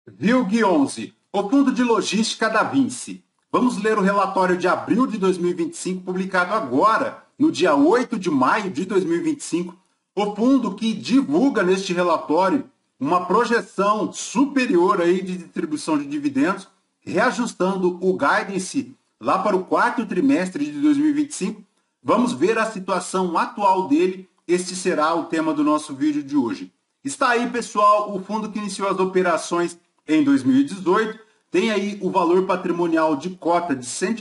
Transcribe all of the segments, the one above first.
VILG 11, o Fundo de Logística da Vinci. Vamos ler o relatório de abril de 2025, publicado agora, no dia 8 de maio de 2025. O fundo que divulga neste relatório uma projeção superior aí de distribuição de dividendos, reajustando o guidance lá para o quarto trimestre de 2025. Vamos ver a situação atual dele. Este será o tema do nosso vídeo de hoje. Está aí, pessoal, o fundo que iniciou as operações em 2018, tem aí o valor patrimonial de cota de R$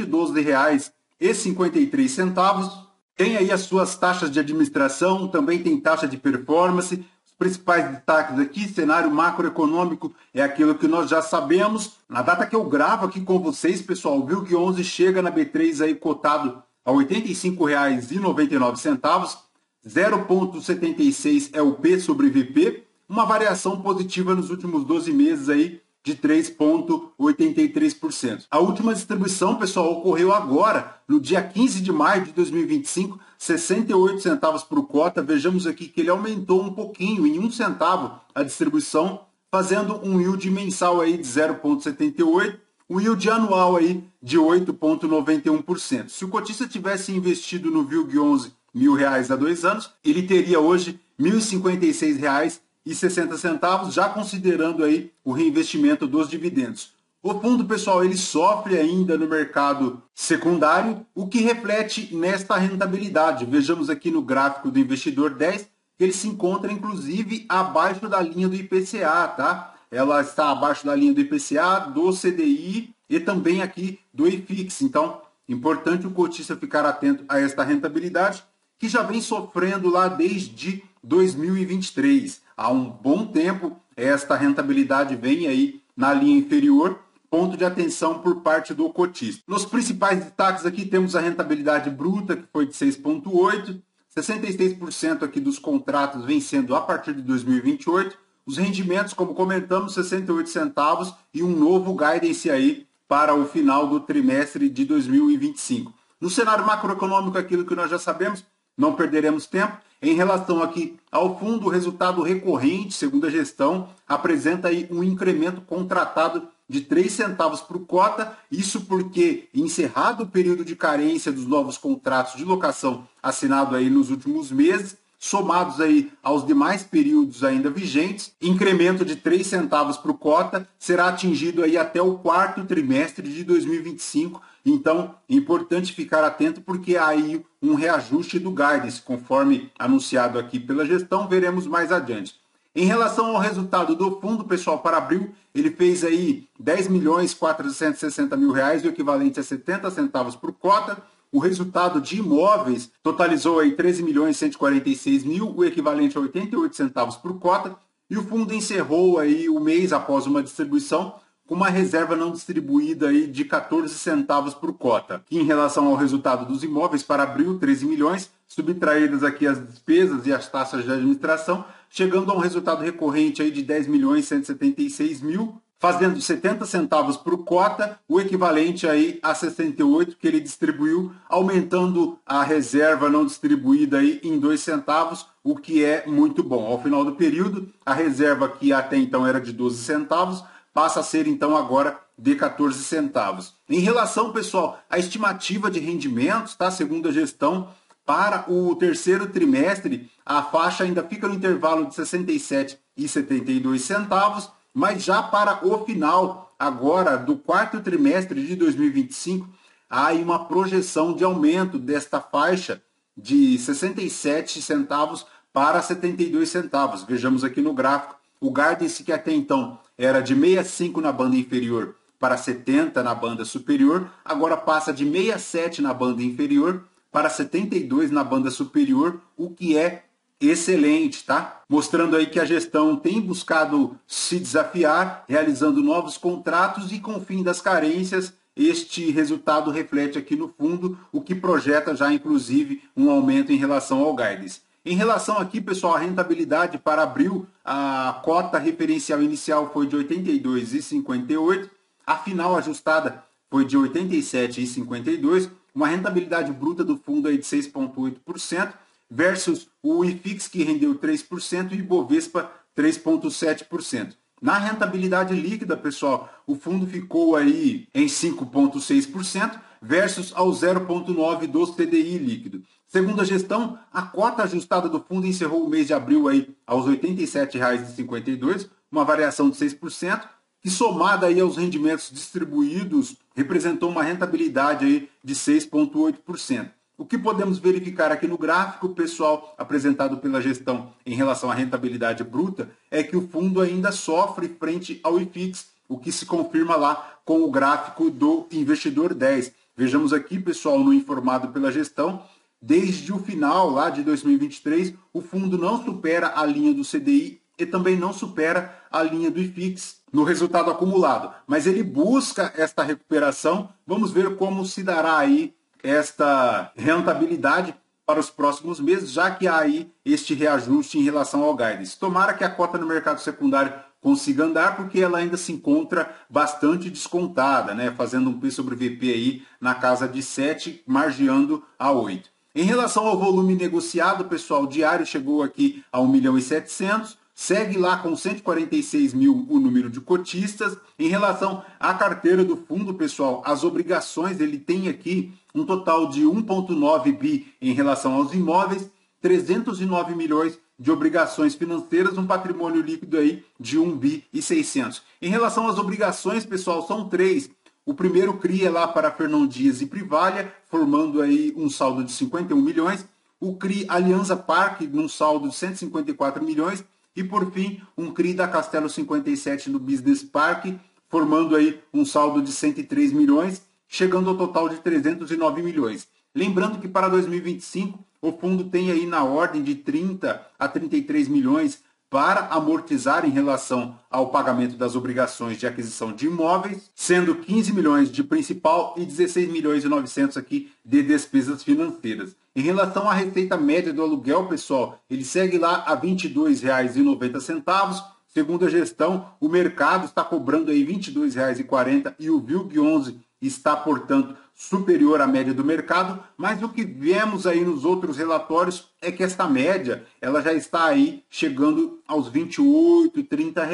112,53, tem aí as suas taxas de administração, também tem taxa de performance. Os principais destaques aqui: cenário macroeconômico é aquilo que nós já sabemos. Na data que eu gravo aqui com vocês, pessoal, o VILG 11 chega na B3 aí cotado a R$ 85,99, 0,76 é o P sobre VP, uma variação positiva nos últimos 12 meses aí de 3,83%. A última distribuição, pessoal, ocorreu agora, no dia 15 de maio de 2025, 68 centavos por cota. Vejamos aqui que ele aumentou um pouquinho, em 1 centavo, a distribuição, fazendo um yield mensal aí de 0,78%, um yield anual aí de 8,91%. Se o cotista tivesse investido no VILG 11 R$ 1.000 há 2 anos, ele teria hoje R$ 1.056,60, já considerando aí o reinvestimento dos dividendos. O fundo, pessoal, ele sofre ainda no mercado secundário, o que reflete nesta rentabilidade. Vejamos aqui no gráfico do investidor 10, que ele se encontra inclusive abaixo da linha do IPCA, tá? Ela está abaixo da linha do IPCA, do CDI e também aqui do IFIX. Então, importante o cotista ficar atento a esta rentabilidade, que já vem sofrendo lá desde 2023. Há um bom tempo, esta rentabilidade vem aí na linha inferior, ponto de atenção por parte do cotista. Nos principais destaques aqui temos a rentabilidade bruta, que foi de 6,8%, 66% aqui dos contratos vencendo a partir de 2028, os rendimentos, como comentamos, 68 centavos e um novo guidance aí para o final do trimestre de 2025. No cenário macroeconômico, aquilo que nós já sabemos, não perderemos tempo. Em relação aqui ao fundo, o resultado recorrente, segundo a gestão, apresenta aí um incremento contratado de 3 centavos por cota, isso porque, encerrado o período de carência dos novos contratos de locação assinado aí nos últimos meses, somados aí aos demais períodos ainda vigentes, incremento de 3 centavos por cota será atingido aí até o quarto trimestre de 2025. Então, é importante ficar atento porque há aí um reajuste do guidance, conforme anunciado aqui pela gestão, veremos mais adiante. Em relação ao resultado do fundo, pessoal, para abril, ele fez aí R$ 10.460.000, o equivalente a 70 centavos por cota. O resultado de imóveis totalizou aí 13.146.000, o equivalente a 88 centavos por cota. E o fundo encerrou aí o mês após uma distribuição com uma reserva não distribuída aí de 14 centavos por cota. E em relação ao resultado dos imóveis, para abril, 13 milhões, subtraídas aqui as despesas e as taxas de administração, chegando a um resultado recorrente aí de 10.176.000, fazendo 70 centavos por cota, o equivalente aí a 68 que ele distribuiu, aumentando a reserva não distribuída aí em 2 centavos, o que é muito bom. Ao final do período, a reserva que até então era de 12 centavos, passa a ser então agora de 14 centavos. Em relação, pessoal, à estimativa de rendimentos, tá? Segundo a gestão, para o terceiro trimestre, a faixa ainda fica no intervalo de 67,72 centavos, mas já para o final, agora, do quarto trimestre de 2025, há aí uma projeção de aumento desta faixa de 67 centavos para 72 centavos. Vejamos aqui no gráfico, o guidance que até então era de 65 na banda inferior para 70 na banda superior, agora passa de 67 na banda inferior para 72 na banda superior, o que é excelente, tá? Mostrando aí que a gestão tem buscado se desafiar, realizando novos contratos e com o fim das carências, este resultado reflete aqui no fundo, o que projeta já inclusive um aumento em relação ao guidance. Em relação aqui, pessoal, a rentabilidade para abril, a cota referencial inicial foi de 82,58, a final ajustada foi de 87,52, uma rentabilidade bruta do fundo aí de 6,8%, versus o IFIX, que rendeu 3%, e o Ibovespa 3,7%. Na rentabilidade líquida, pessoal, o fundo ficou aí em 5,6% versus ao 0,9% do CDI líquido. Segundo a gestão, a cota ajustada do fundo encerrou o mês de abril aí aos R$ 87,52, uma variação de 6%, que somada aí aos rendimentos distribuídos, representou uma rentabilidade aí de 6,8%. O que podemos verificar aqui no gráfico, pessoal, apresentado pela gestão em relação à rentabilidade bruta, é que o fundo ainda sofre frente ao IFIX, o que se confirma lá com o gráfico do investidor 10. Vejamos aqui, pessoal, no informado pela gestão, desde o final lá de 2023, o fundo não supera a linha do CDI e também não supera a linha do IFIX no resultado acumulado. Mas ele busca esta recuperação. Vamos ver como se dará aí esta rentabilidade para os próximos meses, já que há aí este reajuste em relação ao guidance. Tomara que a cota no mercado secundário consiga andar, porque ela ainda se encontra bastante descontada, né? Fazendo um P sobre VP aí na casa de 7, margeando a 8. Em relação ao volume negociado, pessoal, o diário chegou aqui a 1.700.000, segue lá com 146 mil o número de cotistas. Em relação à carteira do fundo, pessoal, as obrigações, ele tem aqui um total de 1,9 bi em relação aos imóveis, 309 milhões de obrigações financeiras, um patrimônio líquido aí de 1 bi e 600. Em relação às obrigações, pessoal, são 3. O primeiro CRI é lá para Fernão Dias e Privalha, formando aí um saldo de 51 milhões. O CRI Alianza Parque, num saldo de 154 milhões. E, por fim, um CRI da Castelo 57 no Business Park, formando aí um saldo de 103 milhões, chegando ao total de 309 milhões. Lembrando que para 2025, o fundo tem aí na ordem de 30 a 33 milhões para amortizar em relação ao pagamento das obrigações de aquisição de imóveis, sendo 15 milhões de principal e 16 milhões e 900 aqui de despesas financeiras. Em relação à receita média do aluguel, pessoal, ele segue lá a R$ 22,90. Segundo a gestão, o mercado está cobrando aí R$ 22,40 e o VILG11 está, portanto, superior à média do mercado, mas o que vemos aí nos outros relatórios é que esta média ela já está aí chegando aos R$ 28, R$ 30,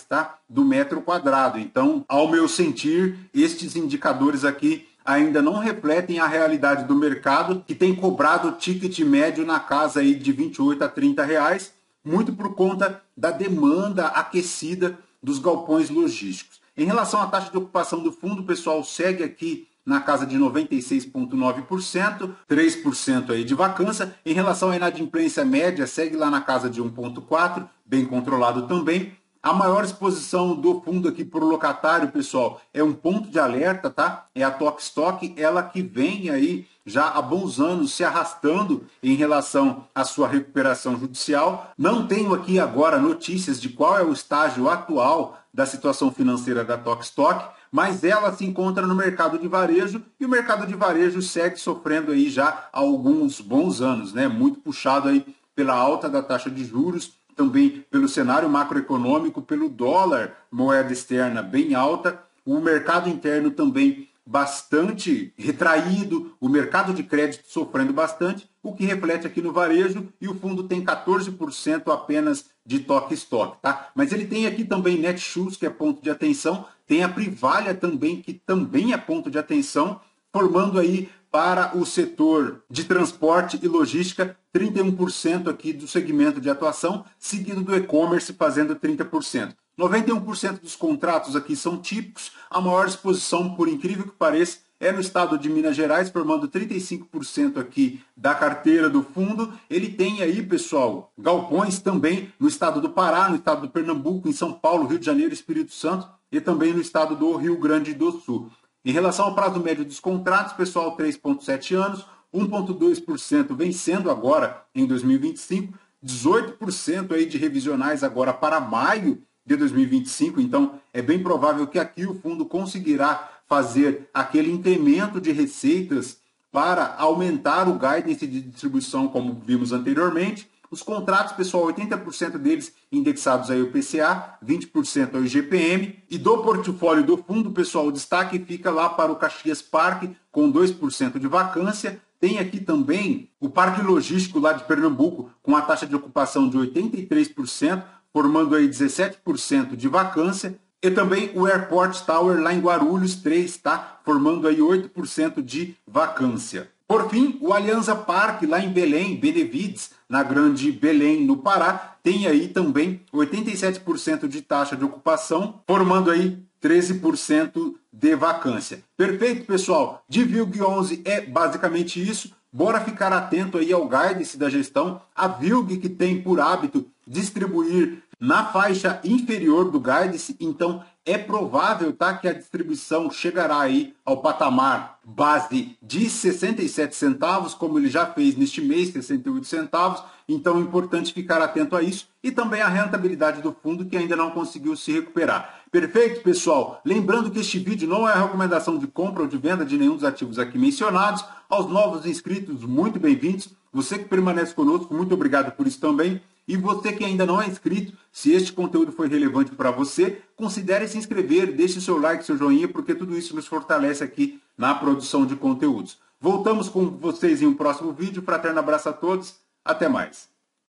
tá? Do metro quadrado. Então, ao meu sentir, estes indicadores aqui ainda não refletem a realidade do mercado, que tem cobrado ticket médio na casa aí de 28 a 30 reais, muito por conta da demanda aquecida dos galpões logísticos. Em relação à taxa de ocupação do fundo, o pessoal segue aqui na casa de 96,9%, 3% aí de vacância. Em relação à inadimplência média, segue lá na casa de 1,4%, bem controlado também. A maior exposição do fundo aqui por locatário, pessoal, é um ponto de alerta, tá? É a Tokstok, ela que vem aí já há bons anos se arrastando em relação à sua recuperação judicial. Não tenho aqui agora notícias de qual é o estágio atual da situação financeira da Tokstok, mas ela se encontra no mercado de varejo e o mercado de varejo segue sofrendo aí já há alguns bons anos, né? Muito puxado aí pela alta da taxa de juros, também pelo cenário macroeconômico, pelo dólar, moeda externa bem alta, o mercado interno também bastante retraído, o mercado de crédito sofrendo bastante, o que reflete aqui no varejo, e o fundo tem 14% apenas de Tokstok, tá? Mas ele tem aqui também Netshoes, que é ponto de atenção, tem a Privalha também, que também é ponto de atenção, formando aí para o setor de transporte e logística 31% aqui do segmento de atuação, seguido do e-commerce fazendo 30%. 91% dos contratos aqui são típicos, a maior exposição, por incrível que pareça, é no estado de Minas Gerais, formando 35% aqui da carteira do fundo. Ele tem aí, pessoal, galpões também no estado do Pará, no estado do Pernambuco, em São Paulo, Rio de Janeiro, Espírito Santo e também no estado do Rio Grande do Sul. Em relação ao prazo médio dos contratos, pessoal, 3,7 anos, 1,2% vencendo agora em 2025, 18% aí de revisionais agora para maio de 2025, então é bem provável que aqui o fundo conseguirá fazer aquele incremento de receitas para aumentar o guidance de distribuição, como vimos anteriormente. Os contratos, pessoal, 80% deles indexados ao IPCA, 20% ao IGPM. E do portfólio do fundo, pessoal, o destaque fica lá para o Caxias Parque, com 2% de vacância. Tem aqui também o Parque Logístico lá de Pernambuco, com a taxa de ocupação de 83%, formando aí 17% de vacância. E também o Airport Tower lá em Guarulhos 3, tá? Formando aí 8% de vacância. Por fim, o Alianza Parque lá em Belém, Benevides, na Grande Belém, no Pará, tem aí também 87% de taxa de ocupação, formando aí 13% de vacância. Perfeito, pessoal? De VILG 11 é basicamente isso. Bora ficar atento aí ao guidance da gestão. A VILG que tem por hábito distribuir na faixa inferior do guidance, então é provável, tá, que a distribuição chegará aí ao patamar base de 67 centavos, como ele já fez neste mês, 68 centavos. Então é importante ficar atento a isso e também a rentabilidade do fundo que ainda não conseguiu se recuperar. Perfeito, pessoal? Lembrando que este vídeo não é a recomendação de compra ou de venda de nenhum dos ativos aqui mencionados. Aos novos inscritos, muito bem-vindos. Você que permanece conosco, muito obrigado por isso também. E você que ainda não é inscrito, se este conteúdo foi relevante para você, considere se inscrever, deixe seu like, seu joinha, porque tudo isso nos fortalece aqui na produção de conteúdos. Voltamos com vocês em um próximo vídeo. Fraterno abraço a todos. Até mais.